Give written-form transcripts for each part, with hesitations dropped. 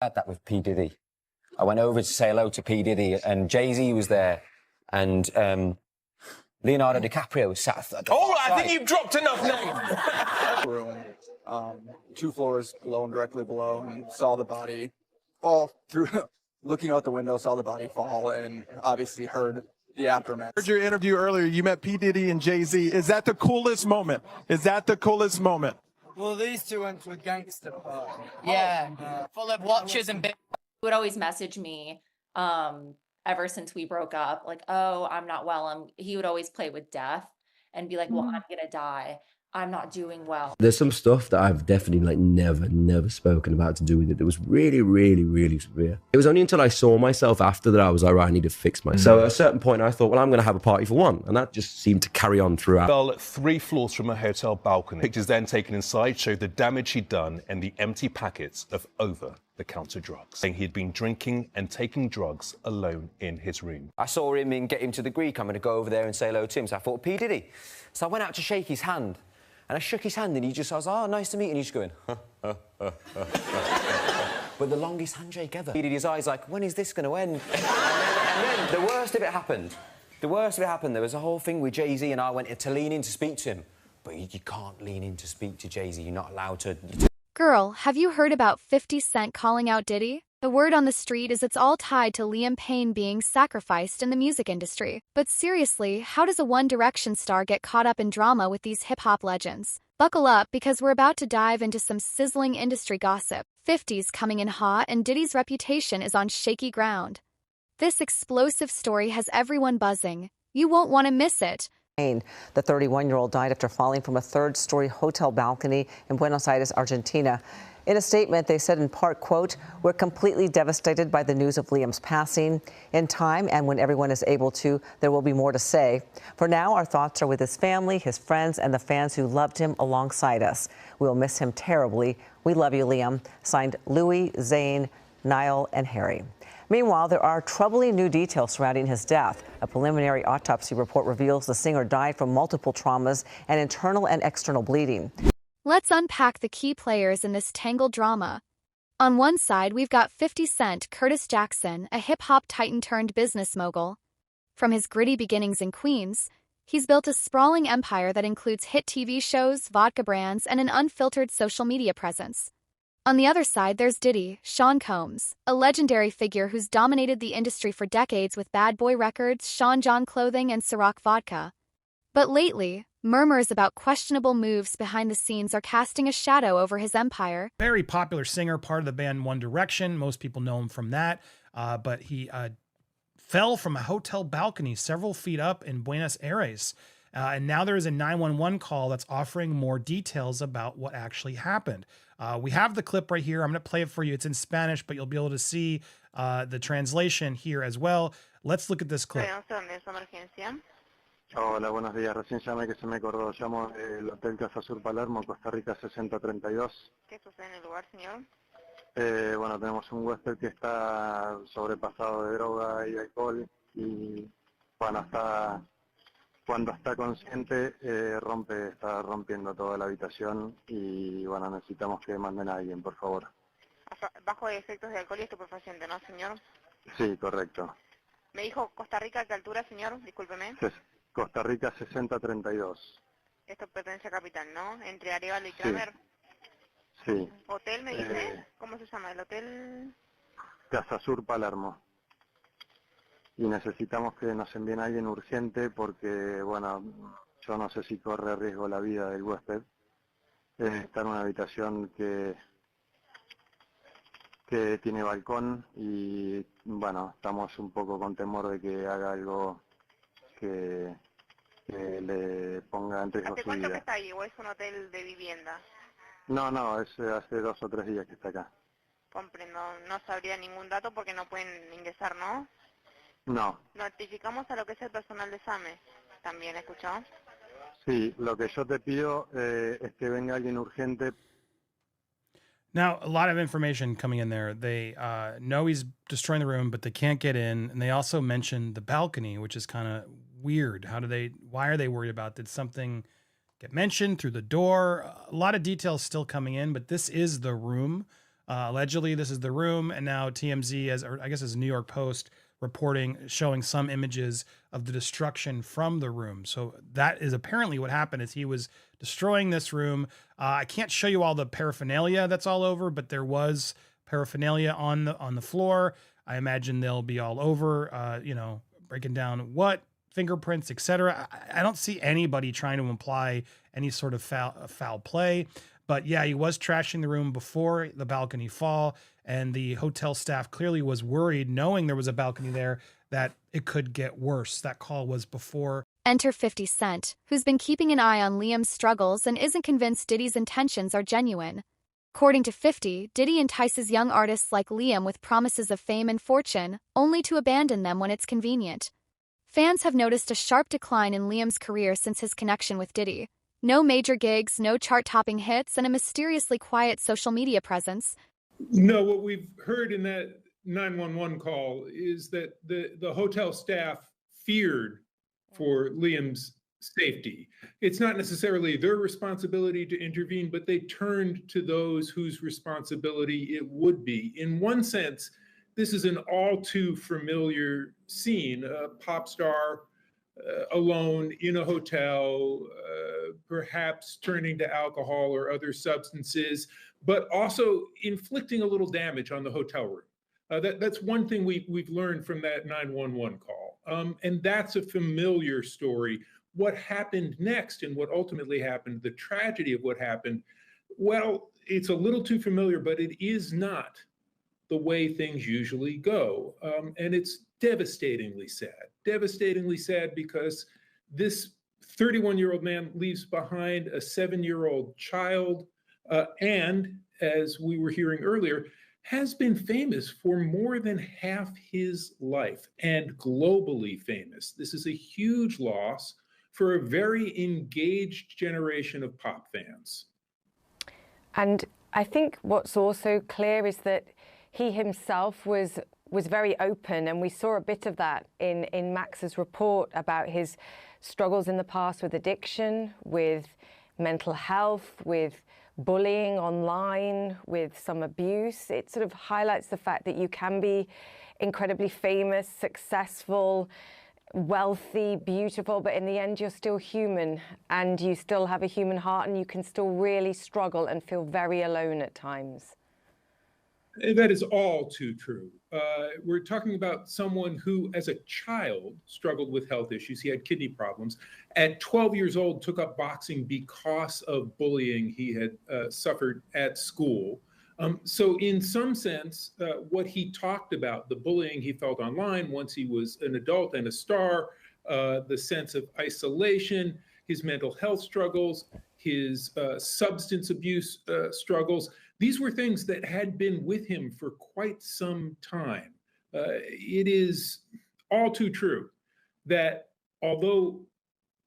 had that with P. Diddy. I went over to say hello to P. Diddy, and Jay-Z was there, and Leonardo DiCaprio was sat at the I think you've dropped enough names. Room, 2 floors below him, directly below, and saw the body fall through. Looking out the window, saw the body fall, and obviously heard the aftermath. Heard your interview earlier. You met P. Diddy and Jay-Z. Is that the coolest moment? Is that the coolest moment? Well, these two went to a gangster party. Yeah, full of watches and big. He would always message me ever since we broke up, like, oh, I'm not well. He would always play with death and be like, well, I'm gonna die. I'm not doing well. There's some stuff that I've definitely never spoken about to do with it that was really severe. It was only until I saw myself after that I was like, right, I need to fix myself. So at a certain point I thought, well, I'm going to have a party for one. And that just seemed to carry on throughout. Fell 3 floors from a hotel balcony. Pictures then taken inside showed the damage he'd done and the empty packets of over-the-counter drugs, saying he'd been drinking and taking drugs alone in his room. I saw him in Get Him to the Greek. I'm going to go over there and say hello to him. So I thought, P. Diddy. So I went out to shake his hand. And I shook his hand, and I was like, oh, nice to meet you. And he's just going, with the longest handshake ever. He did his eyes like, when is this going to end? and then the worst of it happened. There was a whole thing with Jay-Z, and I went to lean in to speak to him. But you can't lean in to speak to Jay-Z. You're not allowed to. Girl, have you heard about 50 Cent calling out Diddy? The word on the street is it's all tied to Liam Payne being sacrificed in the music industry. But seriously, how does a One Direction star get caught up in drama with these hip-hop legends? Buckle up, because we're about to dive into some sizzling industry gossip. 50's coming in hot, and Diddy's reputation is on shaky ground. This explosive story has everyone buzzing. You won't want to miss it. The 31-year-old died after falling from a 3rd-story hotel balcony in Buenos Aires, Argentina. In a statement, they said in part, quote, we're completely devastated by the news of Liam's passing. In time, and when everyone is able to, there will be more to say. For now, our thoughts are with his family, his friends, and the fans who loved him alongside us. We'll miss him terribly. We love you, Liam. Signed, Louis, Zayn, Niall, and Harry. Meanwhile, there are troubling new details surrounding his death. A preliminary autopsy report reveals the singer died from multiple traumas and internal and external bleeding. Let's unpack the key players in this tangled drama. On one side, we've got 50 Cent Curtis Jackson, a hip-hop titan turned business mogul. From his gritty beginnings in Queens, he's built a sprawling empire that includes hit TV shows, vodka brands, and an unfiltered social media presence. On the other side, there's Diddy, Sean Combs, a legendary figure who's dominated the industry for decades with Bad Boy Records, Sean John Clothing, and Ciroc Vodka. But lately, murmurs about questionable moves behind the scenes are casting a shadow over his empire. Very popular singer, part of the band One Direction. Most people know him from that. But he fell from a hotel balcony several feet up in Buenos Aires. And now there is a 911 call that's offering more details about what actually happened. We have the clip right here. I'm going to play it for you. It's in Spanish, but you'll be able to see the translation here as well. Let's look at this clip. Hola, buenos días. Recién llamé que se me acordó. Llamo del Hotel Casa Sur Palermo, Costa Rica 6032. ¿Qué sucede en el lugar, señor? Bueno, tenemos un huésped que está sobrepasado de droga y alcohol y bueno, cuando está consciente está rompiendo toda la habitación y bueno, necesitamos que manden a alguien, por favor. Bajo efectos de alcohol y estupefaciente, ¿no, señor? Sí, correcto. Me dijo Costa Rica, ¿a qué altura, señor? Discúlpeme. Costa Rica 6032. Esto pertenece a Capital, ¿no? Entre Arevalo y Kramer. Sí. ¿Hotel, me dice? ¿Cómo se llama el hotel? Casa Sur Palermo. Y necesitamos que nos envíen a alguien urgente porque, bueno, yo no sé si corre riesgo la vida del huésped. Está en una habitación que tiene balcón y, bueno, estamos un poco con temor de que haga algo que le ponga en riesgo su vida. ¿Hace cuánto que está ahí o es un hotel de vivienda? No, es hace 2 o 3 días que está acá. Comprendo, no sabría ningún dato porque no pueden ingresar, ¿no? No. Notificamos a lo que es el personal de SAME, también, ¿escuchó? Sí, lo que yo te pido es que venga alguien urgente. Now, a lot of information coming in there. They know he's destroying the room, but they can't get in. And they also mentioned the balcony, which is kind of weird. Why are they worried about? Did something get mentioned through the door? A lot of details still coming in, but this is the room Allegedly, this is the room, and now TMZ, or I guess it's New York Post, reporting, showing some images of the destruction from the room. So that is apparently what happened, is he was destroying this room. I can't show you all the paraphernalia that's all over, but there was paraphernalia on the floor. I imagine they'll be all over, breaking down what fingerprints, etc. I don't see anybody trying to imply any sort of foul play. But yeah, he was trashing the room before the balcony fall, and the hotel staff clearly was worried, knowing there was a balcony there, that it could get worse. That call was before. Enter 50 Cent, who's been keeping an eye on Liam's struggles and isn't convinced Diddy's intentions are genuine. According to 50, Diddy entices young artists like Liam with promises of fame and fortune, only to abandon them when it's convenient. Fans have noticed a sharp decline in Liam's career since his connection with Diddy. No major gigs, no chart-topping hits, and a mysteriously quiet social media presence. No, what we've heard in that 911 call is that the hotel staff feared for Liam's safety. It's not necessarily their responsibility to intervene, but they turned to those whose responsibility it would be. In one sense, this is an all too familiar scene, a pop star alone in a hotel, perhaps turning to alcohol or other substances, but also inflicting a little damage on the hotel room. That's one thing we've learned from that 911 call. And that's a familiar story. What happened next and what ultimately happened, the tragedy of what happened, well, it's a little too familiar, but it is not the way things usually go. And it's devastatingly sad because this 31-year-old man leaves behind a 7-year-old child, and as we were hearing earlier, has been famous for more than half his life, and globally famous. This is a huge loss for a very engaged generation of pop fans. And I think what's also clear is that he himself was very open, and we saw a bit of that in Max's report about his struggles in the past with addiction, with mental health, with bullying online, with some abuse. It sort of highlights the fact that you can be incredibly famous, successful, wealthy, beautiful, but in the end you're still human, and you still have a human heart, and you can still really struggle and feel very alone at times. That is all too true. We're talking about someone who, as a child, struggled with health issues. He had kidney problems. At 12 years old, took up boxing because of bullying he had suffered at school. So in some sense, what he talked about, the bullying he felt online once he was an adult and a star, the sense of isolation, his mental health struggles, his substance abuse struggles, these were things that had been with him for quite some time. It is all too true that although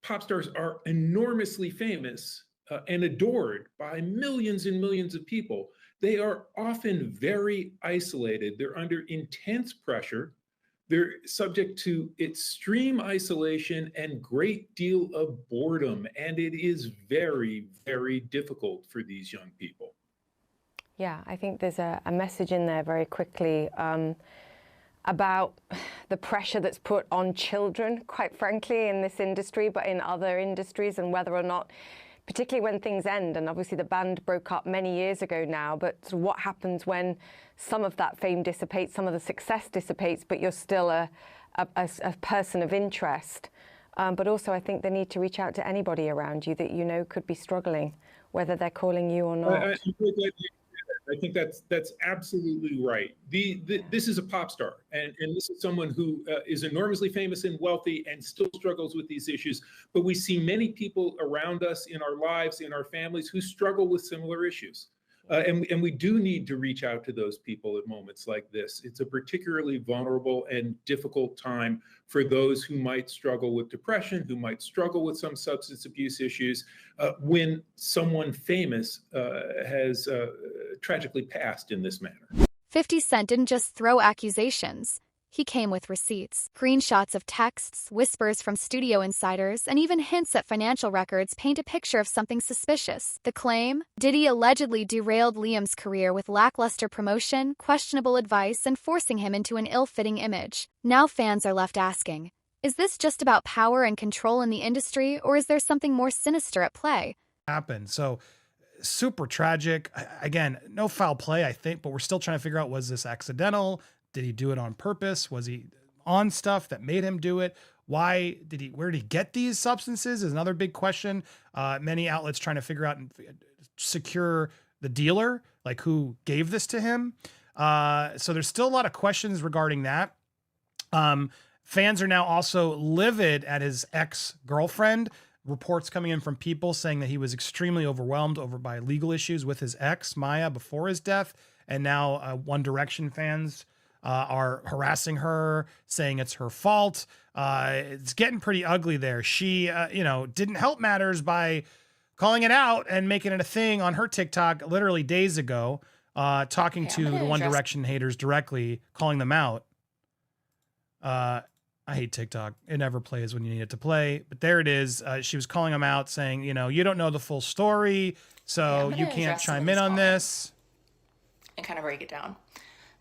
pop stars are enormously famous and adored by millions and millions of people, they are often very isolated. They're under intense pressure. They're subject to extreme isolation and great deal of boredom. And it is very, very difficult for these young people. Yeah, I think there's a message in there very quickly about the pressure that's put on children, quite frankly, in this industry, but in other industries, and whether or not, particularly when things end, and obviously the band broke up many years ago now, but what happens when some of that fame dissipates, some of the success dissipates, but you're still a person of interest. But also I think they need to reach out to anybody around you that you know could be struggling, whether they're calling you or not. I think that's absolutely right. This is a pop star, and this is someone who is enormously famous and wealthy and still struggles with these issues. But we see many people around us in our lives, in our families, who struggle with similar issues. And we do need to reach out to those people at moments like this. It's a particularly vulnerable and difficult time for those who might struggle with depression, who might struggle with some substance abuse issues, when someone famous has tragically passed in this manner. 50 Cent didn't just throw accusations. He came with receipts, screenshots of texts, whispers from studio insiders, and even hints at financial records paint a picture of something suspicious. The claim? Diddy allegedly derailed Liam's career with lackluster promotion, questionable advice, and forcing him into an ill-fitting image. Now fans are left asking, is this just about power and control in the industry, or is there something more sinister at play? Happened. So super tragic. Again, no foul play, I think, but we're still trying to figure out, was this accidental? Did he do it on purpose? Was he on stuff that made him do it? Where did he get these substances is another big question. Many outlets trying to figure out and secure the dealer, like who gave this to him. So there's still a lot of questions regarding that. Fans are now also livid at his ex-girlfriend. Reports coming in from people saying that he was extremely overwhelmed by legal issues with his ex, Maya, before his death. And now One Direction fans are harassing her, saying it's her fault. It's getting pretty ugly there. She, didn't help matters by calling it out and making it a thing on her TikTok literally days ago, talking to the One Direction haters directly, calling them out. I hate TikTok. It never plays when you need it to play. But there it is. She was calling them out, saying, you don't know the full story, so you can't chime in on this. And kind of break it down.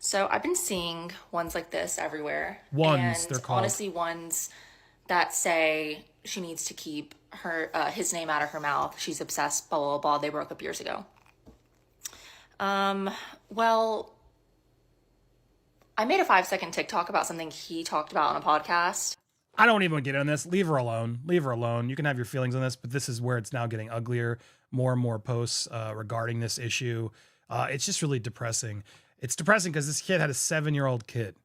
So I've been seeing ones like this everywhere. Ones, they're called. Honestly, ones that say she needs to keep his name out of her mouth. She's obsessed, blah, blah, blah. They broke up years ago. Well, I made a 5-second TikTok about something he talked about on a podcast. I don't even get on this. Leave her alone. Leave her alone. You can have your feelings on this, but this is where it's now getting uglier. More and more posts regarding this issue. It's just really depressing. It's depressing because this kid had a 7-year-old kid.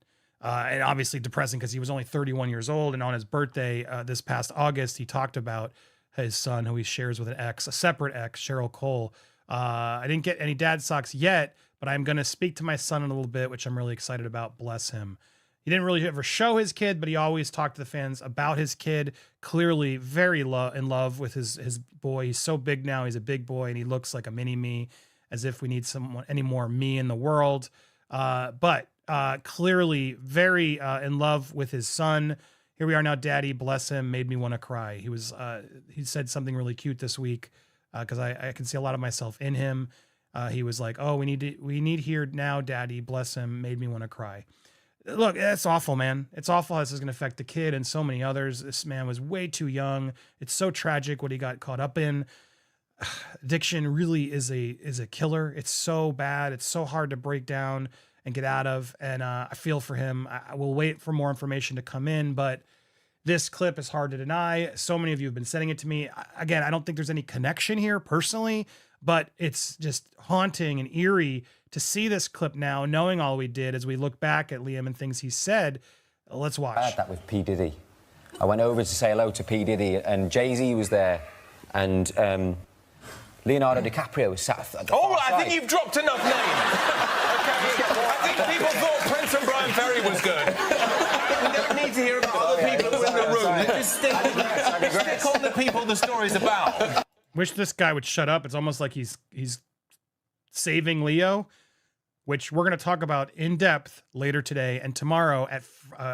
And obviously depressing because he was only 31 years old. And on his birthday this past August, he talked about his son, who he shares with an ex, a separate ex, Cheryl Cole. I didn't get any dad socks yet, but I'm going to speak to my son in a little bit, which I'm really excited about. Bless him. He didn't really ever show his kid, but he always talked to the fans about his kid. Clearly very in love with his boy. He's so big now. He's a big boy, and he looks like a mini me, as if we need any more me in the world. But clearly very in love with his son. Here we are now, Daddy, bless him, made me want to cry. He said something really cute this week because I can see a lot of myself in him. He was like, oh, we need here now, Daddy, bless him, made me want to cry. Look, that's awful, man. It's awful how this is going to affect the kid and so many others. This man was way too young. It's so tragic what he got caught up in. Addiction really is a killer. It's so bad. It's so hard to break down and get out of. And I feel for him. I will wait for more information to come in, but this clip is hard to deny. So many of you have been sending it to me. Again, I don't think there's any connection here personally, but it's just haunting and eerie to see this clip now, knowing all we did as we look back at Liam and things he said. Let's watch. I had that with P. Diddy. I went over to say hello to P. Diddy, and Jay-Z was there, and Leonardo DiCaprio was sat at the All far right, I side. think you've dropped enough names. I think people thought Prince and Brian Ferry was good. We don't need to hear about other people who are in the room. Just stick on the people the story's about. Wish this guy would shut up. It's almost like he's saving Leo, which we're going to talk about in depth later today and tomorrow at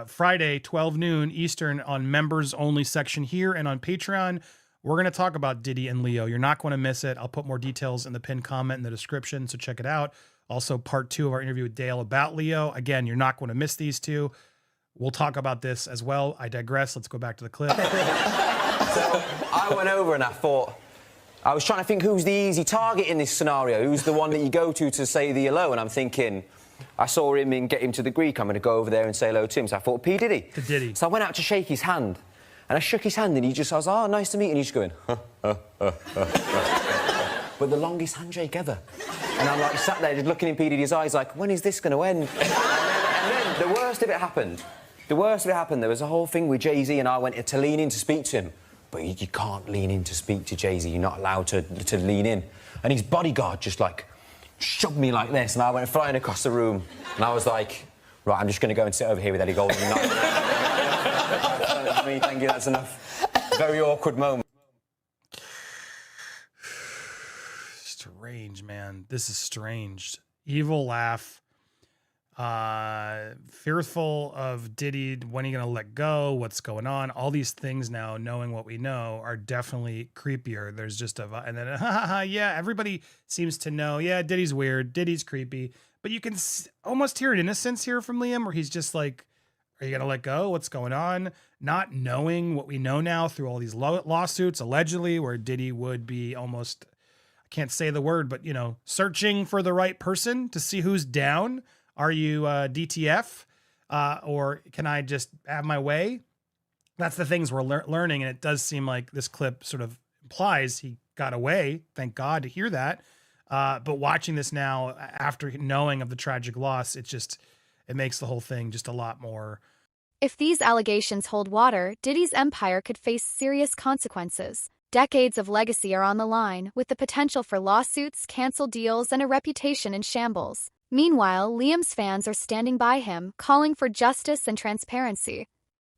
Friday, 12 noon Eastern on members only section here and on Patreon. We're going to talk about Diddy and Leo. You're not going to miss it. I'll put more details in the pinned comment in the description, so check it out. Also, part 2 of our interview with Dale about Leo. Again, you're not going to miss these two. We'll talk about this as well. I digress. Let's go back to the clip. So I went over and I thought, I was trying to think who's the easy target in this scenario. Who's the one that you go to say the hello? And I'm thinking, I saw him and get him to the Greek. I'm going to go over there and say hello to him. So I thought, P. Diddy. To Diddy. So I went out to shake his hand. And I shook his hand and I was, oh, nice to meet you. And he's just going, but the longest handshake ever. And I'm like sat there just looking in P. Diddy's eyes like, when is this going to end? and then the worst of it happened. The worst of it happened. There was a whole thing with Jay-Z and I went to lean in to speak to him. But you can't lean in to speak to Jay-Z. You're not allowed to lean in. And his bodyguard just, like, shoved me like this, and I went flying across the room. And I was like, right, I'm just going to go and sit over here with Eddie Golden. That's me, thank you, that's enough. Very awkward moment. Strange, man. This is strange. Evil laugh. fearful of Diddy. When are you going to let go? What's going on? All these things now, knowing what we know, are definitely creepier. There's just and then, yeah, everybody seems to know, yeah, Diddy's weird. Diddy's creepy. But you can almost hear an innocence here from Liam, where he's just like, are you going to let go? What's going on? Not knowing what we know now through all these lawsuits, allegedly, where Diddy would be almost, I can't say the word, but, searching for the right person to see who's down. Are you DTF? Or can I just have my way? That's the things we're learning. And it does seem like this clip sort of implies he got away. Thank God to hear that. But watching this now, after knowing of the tragic loss, it makes the whole thing just a lot more. If these allegations hold water, Diddy's empire could face serious consequences. Decades of legacy are on the line, with the potential for lawsuits, canceled deals, and a reputation in shambles. Meanwhile, Liam's fans are standing by him, calling for justice and transparency.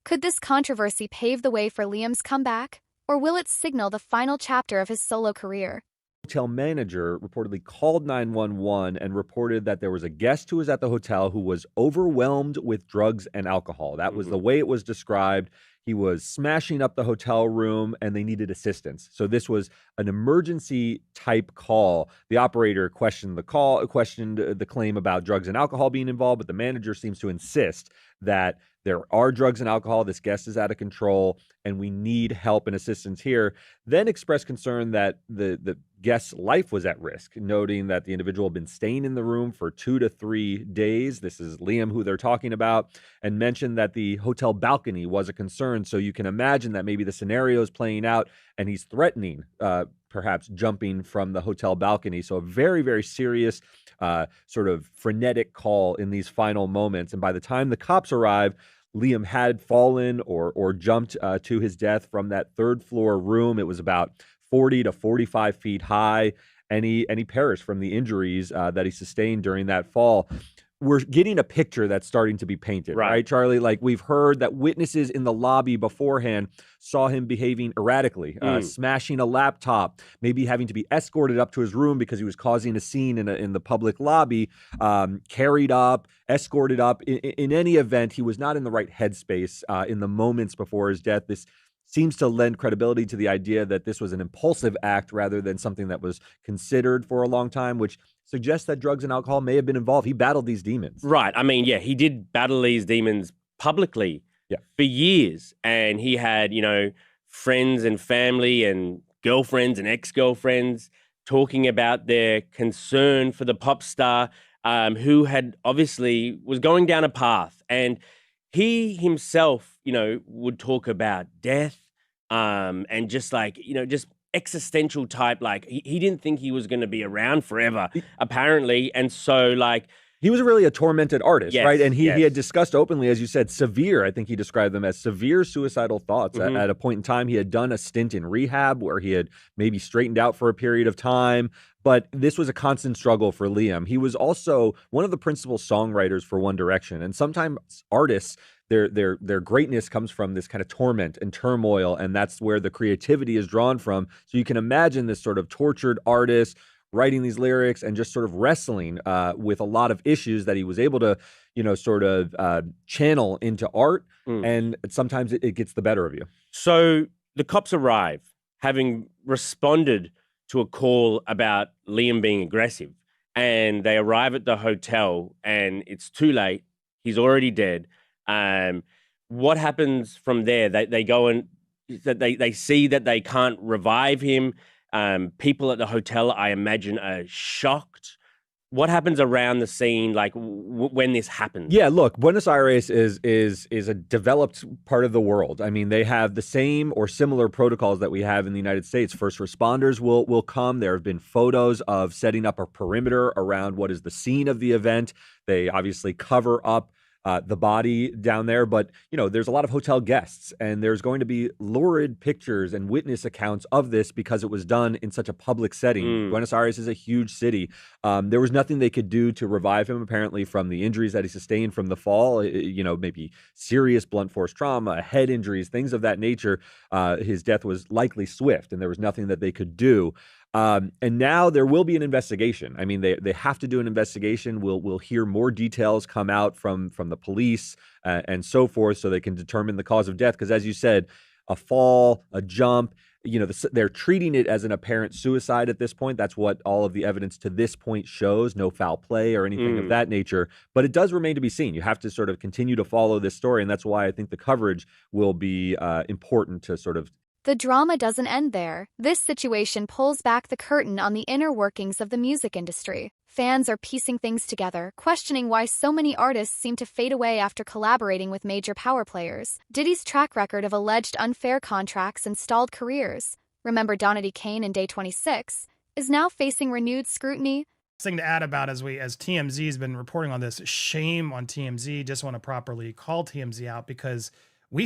Could this controversy pave the way for Liam's comeback, or will it signal the final chapter of his solo career? Hotel manager reportedly called 911 and reported that there was a guest who was at the hotel who was overwhelmed with drugs and alcohol. That was the way it was described. He was smashing up the hotel room and they needed assistance. So this was an emergency type call. The operator questioned the claim about drugs and alcohol being involved, but the manager seems to insist that there are drugs and alcohol. This guest is out of control and we need help and assistance here. Then expressed concern that the guest's life was at risk, noting that the individual had been staying in the room for 2 to 3 days. This is Liam who they're talking about, and mentioned that the hotel balcony was a concern. So you can imagine that maybe the scenario is playing out and he's threatening perhaps jumping from the hotel balcony. So a very, very serious sort of frenetic call in these final moments. And by the time the cops arrive, Liam had fallen or jumped to his death from that third floor room. It was about 40 to 45 feet high, and he perished from the injuries that he sustained during that fall. We're getting a picture that's starting to be painted, right, Charlie? Like, we've heard that witnesses in the lobby beforehand saw him behaving erratically, smashing a laptop, maybe having to be escorted up to his room because he was causing a scene in the public lobby, carried up, escorted up. In any event, he was not in the right headspace in the moments before his death. This seems to lend credibility to the idea that this was an impulsive act rather than something that was considered for a long time, which suggests that drugs and alcohol may have been involved. He battled these demons. Right. I mean, yeah, he did battle these demons publicly for years. And he had, friends and family and girlfriends and ex-girlfriends talking about their concern for the pop star who had obviously was going down a path. And he himself, would talk about death and just just existential type, like he didn't think he was going to be around forever, apparently. And so he was really a tormented artist, right? And he had discussed openly, as you said, I think he described them as severe suicidal thoughts. At a point in time, he had done a stint in rehab where he had maybe straightened out for a period of time. But this was a constant struggle for Liam. He was also one of the principal songwriters for One Direction. And sometimes artists, their greatness comes from this kind of torment and turmoil, and that's where the creativity is drawn from. So you can imagine this sort of tortured artist writing these lyrics and just sort of wrestling with a lot of issues that he was able to, channel into art. And sometimes it gets the better of you. So the cops arrive, having responded to a call about Liam being aggressive, and they arrive at the hotel and it's too late. He's already dead. What happens from there? They go and they see that they can't revive him. People at the hotel, I imagine, are shocked. What happens around the scene, when this happens? Yeah, look, Buenos Aires is a developed part of the world. I mean, they have the same or similar protocols that we have in the United States. First responders will come. There have been photos of setting up a perimeter around what is the scene of the event. They obviously cover up the body down there, but there's a lot of hotel guests, and there's going to be lurid pictures and witness accounts of this because it was done in such a public setting. Buenos Aires is a huge city. There was nothing they could do to revive him, apparently, from the injuries that he sustained from the fall. Maybe serious blunt force trauma, head injuries, things of that nature. His death was likely swift, and there was nothing that they could do. And now there will be an investigation. I mean, they have to do an investigation. We'll hear more details come out from the police and so forth, so they can determine the cause of death. Because as you said, a fall, a jump, they're treating it as an apparent suicide at this point. That's what all of the evidence to this point shows. No foul play or anything of that nature. But it does remain to be seen. You have to sort of continue to follow this story, and that's why I think the coverage will be important to sort of. The drama doesn't end there. This situation pulls back the curtain on the inner workings of the music industry. Fans are piecing things together, questioning why so many artists seem to fade away after collaborating with major power players. Diddy's track record of alleged unfair contracts and stalled careers, remember Donny Kane in Day 26, is now facing renewed scrutiny. Thing to add about as TMZ has been reporting on this, shame on TMZ. Just want to properly call TMZ out, because we